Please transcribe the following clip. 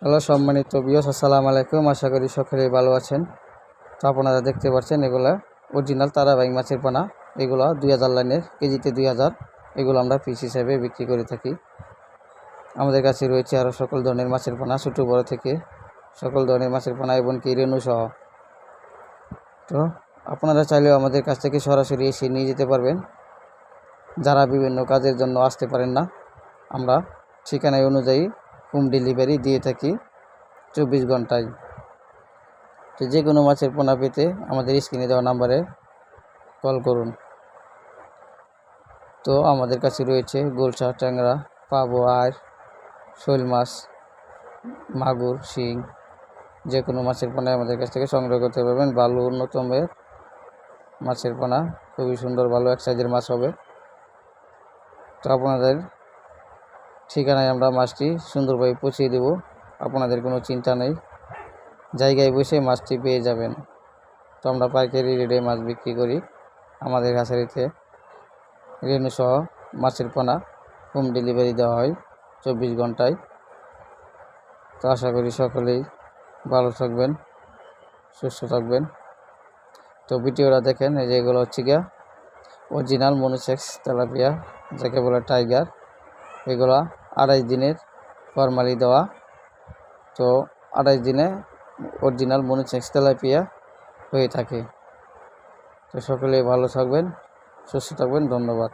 Hello সম্মানিত viewers, আসসালামু আলাইকুম। আশা করি সকলেই ভালো আছেন। তো আপনারা দেখতে পাচ্ছেন এগুলা অরিজিনাল তারাবাইং মাছের পোনা। এগুলো 2000 লাইনের, কেজিতে 2000। এগুলো আমরা পিস হিসেবে বিক্রি করে থাকি। আমাদের কাছে রয়েছে আরও সকল ধরনের মাছের পোনা, ছোটো বড় থেকে সকল ধরনের মাছের পোনা এবং কি রেণু সহ। তো আপনারা চাইলেও আমাদের কাছ থেকে সরাসরি এসে নিয়ে যেতে পারবেন। যারা বিভিন্ন কাজের জন্য আসতে পারেন না, আমরা ঠিকানায় অনুযায়ী হোম ডেলিভারি দিয়ে থাকি 24 ঘন্টায়। তো যে কোনো মাছের পোনা পেতে আমাদের স্ক্রিনে দেওয়া নাম্বারে কল করুন। তো আমাদের কাছে রয়েছে গোলসা, ট্যাংরা, পাবো, আর শৈল মাছ, মাগুর, শিং, যে কোনো মাছের পোনা আমাদের কাছ থেকে সংগ্রহ করতে পারবেন। ভালো উন্নতমের মাছের পোনা, খুবই সুন্দর ভালো এক সাইজের মাছ হবে। তো আপনাদের ঠিকানায় আমরা মাছটি সুন্দরভাবে পৌঁছিয়ে দেব। আপনাদের কোনো চিন্তা নেই, জায়গায় বসে মাছটি পেয়ে যাবেন। তো আমরা পাইকারি রেটে মাছ বিক্রি করি। আমাদের কাছারিতে রেণু সহ মাছের পোনা হোম ডেলিভারি দেওয়া হয় 24 ঘন্টায়। তো আশা করি সকলেই ভালো থাকবেন, সুস্থ থাকবেন। তো ভিডিওটা দেখেন, এই যে এগুলো হচ্ছে গিয়া অরিজিনাল মনোসেক্স তেলাপিয়া, যাকে বলে টাইগার। এগুলা 28 দিনের ফরমালি দেওয়া। তো 28 দিনে অরিজিনাল মনোসেক্স তেলাপিয়া হয়ে থাকে। তো সকলেই ভালো থাকবেন, সুস্থ থাকবেন। ধন্যবাদ।